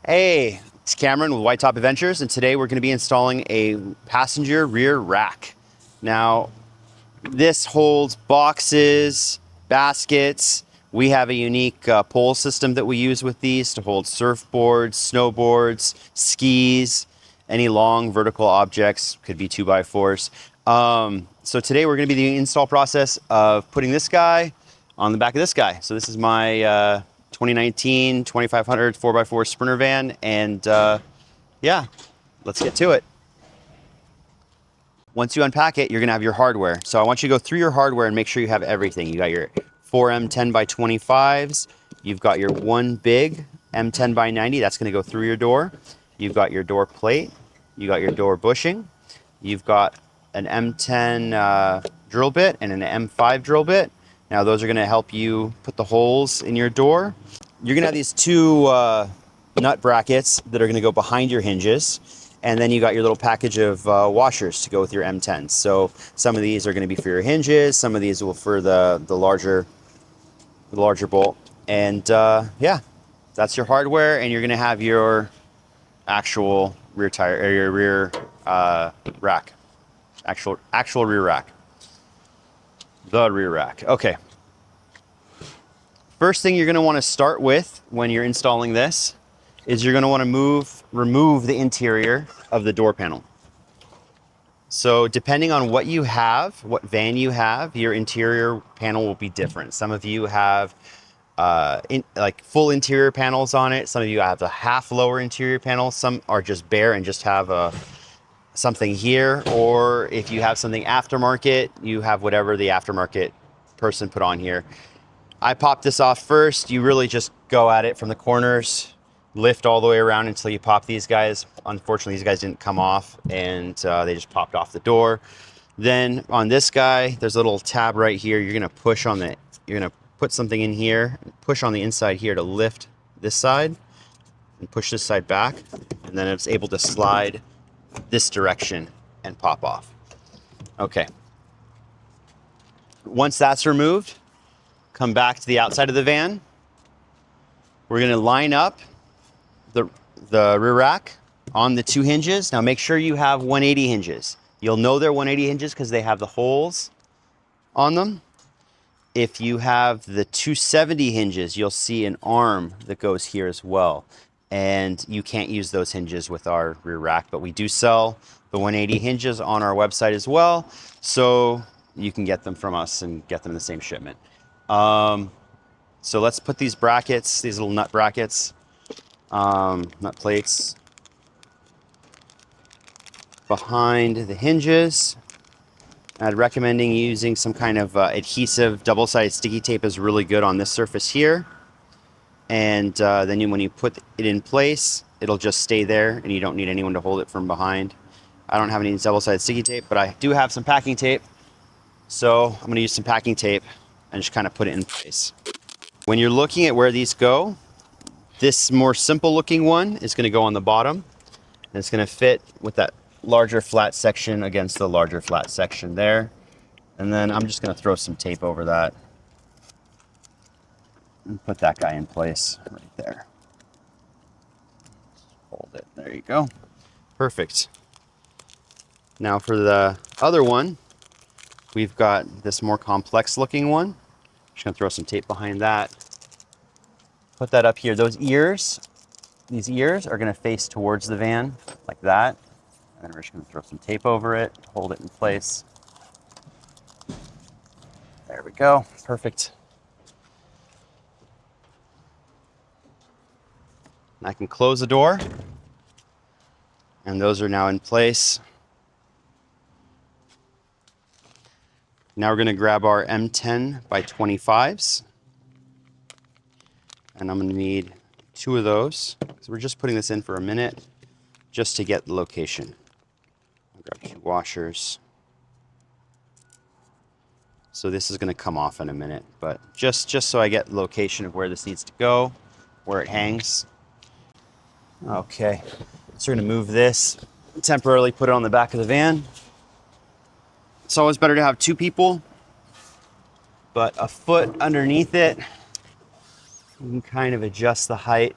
Hey, it's Cameron with White Top Adventures, and today we're going to be installing a passenger rear rack. Now, this holds boxes, baskets. We have a unique pole system that we use with these to hold surfboards, snowboards, skis, any long vertical objects, could be 2x4s. So today we're going to be the install process of putting this guy on the back of this guy. So this is my 2019 2500 4x4 Sprinter van, and yeah, let's get to it. Once you unpack it, you're gonna have your hardware. So I want you to go through your hardware and make sure you have everything. You got your 4 M10x25s, you've got your one big M10x90, that's gonna go through your door. You've got your door plate, you got your door bushing, you've got an M10 drill bit and an M5 drill bit. Now those are gonna help you put the holes in your door. You're gonna have these two nut brackets that are gonna go behind your hinges. And then you got your little package of washers to go with your M10s. So some of these are gonna be for your hinges, some of these will for the larger bolt. And yeah, that's your hardware, and you're gonna have your actual rear tire, or your rear rack. Actual rear rack. The rear rack. Okay. First thing you're going to want to start with when you're installing this is you're going to want to remove the interior of the door panel. So depending on what you have, what van you have, your interior panel will be different. Some of you have like full interior panels on it. Some of you have the half lower interior panel. Some are just bare and just have something here. Or if you have something aftermarket, you have whatever the aftermarket person put on here. I popped this off first. You really just go at it from the corners, lift all the way around until you pop these guys. Unfortunately, these guys didn't come off, and they just popped off the door. Then on this guy, there's a little tab right here. You're gonna push on the, you're gonna put something in here, push on the inside here to lift this side, and push this side back, and then it's able to slide this direction and pop off. Okay. Once that's removed, come back to the outside of the van. We're gonna line up the rear rack on the two hinges. Now make sure you have 180 hinges. You'll know they're 180 hinges because they have the holes on them. If you have the 270 hinges, you'll see an arm that goes here as well. And you can't use those hinges with our rear rack, but we do sell the 180 hinges on our website as well. So you can get them from us and get them in the same shipment. So let's put these brackets, these little nut brackets, nut plates behind the hinges. I'd recommend using some kind of adhesive. Double-sided sticky tape is really good on this surface here. And then when you put it in place, it'll just stay there and you don't need anyone to hold it from behind. I don't have any double-sided sticky tape, but I do have some packing tape. So I'm gonna use some packing tape and just kind of put it in place. When you're looking at where these go, this more simple looking one is gonna go on the bottom, and it's gonna fit with that larger flat section against the larger flat section there. And then I'm just gonna throw some tape over that and put that guy in place right there. Hold it, there you go. Perfect. Now for the other one, we've got this more complex looking one. Just gonna throw some tape behind that. Put that up here. Those ears, these ears are gonna face towards the van like that. And then we're just gonna throw some tape over it, hold it in place. There we go, perfect. And I can close the door, and those are now in place. Now we're gonna grab our M10x25s, and I'm gonna need 2 of those. So we're just putting this in for a minute, just to get the location. I'll grab 2 washers. So this is gonna come off in a minute, but just so I get the location of where this needs to go, where it hangs. Okay, so we're gonna move this temporarily put it on the back of the van. It's always better to have two people, but a foot underneath it, you can kind of adjust the height,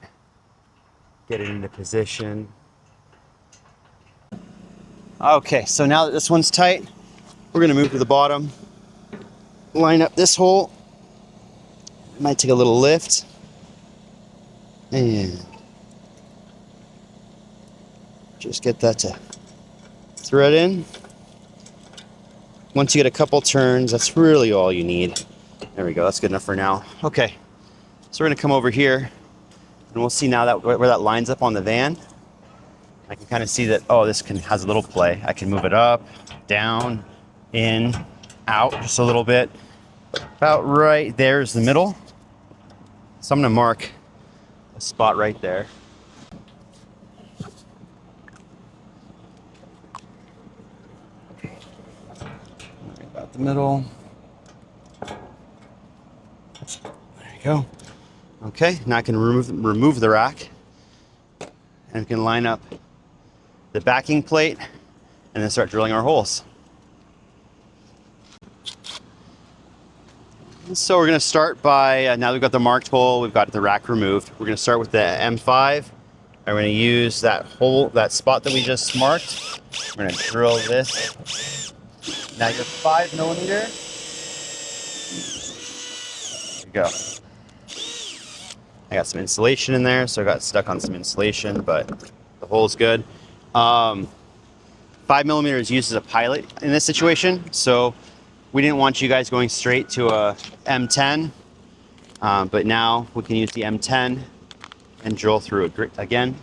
get it into position. Okay, so now that this one's tight, we're gonna move to the bottom, line up this hole. It might take a little lift. And just get that to thread in. Once you get a couple turns, that's really all you need. There we go, that's good enough for now. Okay, so we're gonna come over here and we'll see now that where that lines up on the van. I can kind of see that, oh, this has a little play. I can move it up, down, in, out just a little bit. About right there's the middle. So I'm gonna mark a spot right there. About the middle. There you go. Okay, now I can remove the rack and we can line up the backing plate and then start drilling our holes. So we're going to start by, now we've got the marked hole, we've got the rack removed. We're going to start with the M5. And we're going to use that hole, that spot that we just marked. We're going to drill this. Now your 5mm. There you go. I got some insulation in there, so I got stuck on some insulation, but the hole's good. 5mm is used as a pilot in this situation, so we didn't want you guys going straight to a M10, but now we can use the M10 and drill through it again.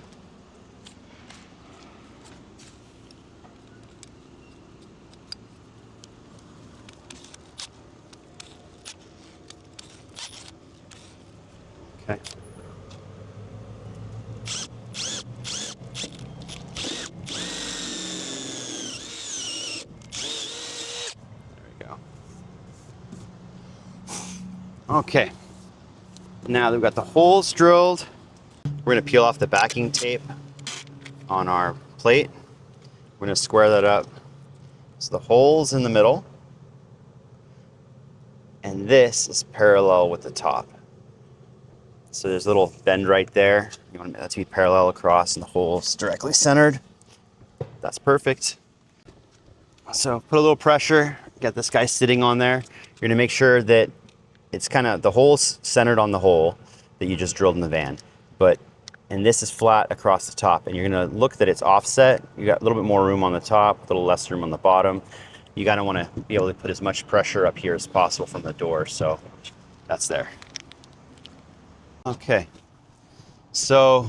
Okay. Okay, now that we've got the holes drilled, we're going to peel off the backing tape on our plate. We're going to square that up. So the hole's in the middle, and this is parallel with the top. So there's a little bend right there. You want that to be parallel across, and the hole's directly centered. That's perfect. So put a little pressure, get this guy sitting on there. You're going to make sure that it's kind of, the hole's centered on the hole that you just drilled in the van, and this is flat across the top, and you're gonna look that it's offset. You got a little bit more room on the top, a little less room on the bottom. You gotta wanna be able to put as much pressure up here as possible from the door, so that's there. Okay, so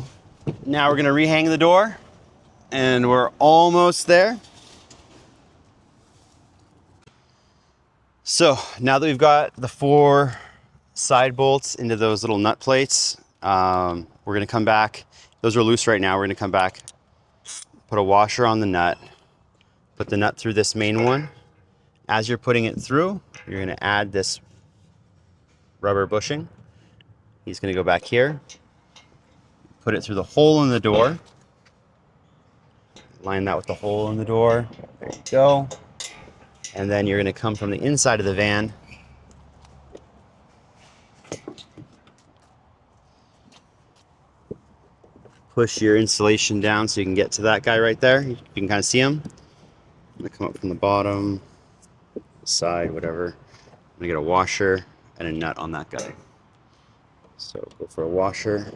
now we're gonna rehang the door, and we're almost there. So now that we've got the 4 side bolts into those little nut plates, we're gonna come back. Those are loose right now. We're gonna come back, put a washer on the nut, put the nut through this main one. As you're putting it through, you're gonna add this rubber bushing. He's gonna go back here, put it through the hole in the door, line that with the hole in the door. There you go. And then you're going to come from the inside of the van, push your insulation down so you can get to that guy right there. You can kind of see him. I'm going to come up from the bottom, side, whatever. I'm going to get a washer and a nut on that guy. So go for a washer.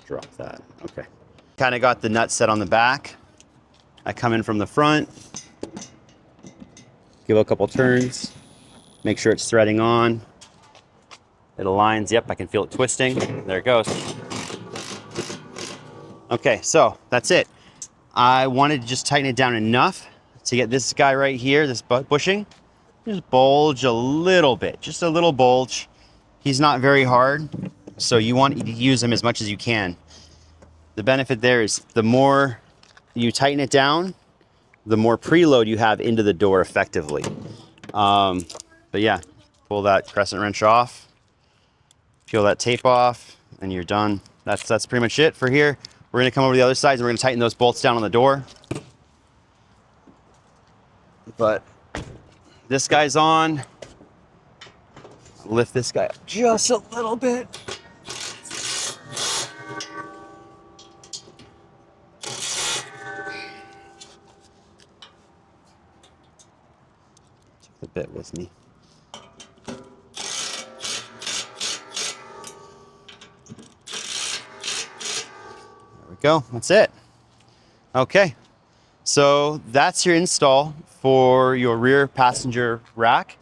Drop that. Okay. Kind of got the nut set on the back. I come in from the front, give it a couple turns, make sure it's threading on. It aligns. Yep, I can feel it twisting. There it goes. Okay, so that's it. I wanted to just tighten it down enough to get this guy right here, this bushing, just bulge a little bit, just a little bulge. He's not very hard, so you want to use him as much as you can. The benefit there is the more you tighten it down, the more preload you have into the door effectively. But yeah, pull that crescent wrench off, peel that tape off, and you're done. That's pretty much it for here. We're gonna come over to the other side and we're gonna tighten those bolts down on the door. But this guy's on. Lift this guy up just a little bit. Take the bit with me. There we go, that's it. Okay, so that's your install for your rear passenger rack.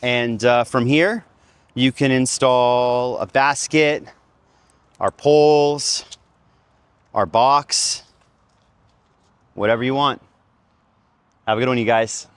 And from here, you can install a basket, our poles, our box, whatever you want. Have a good one, you guys.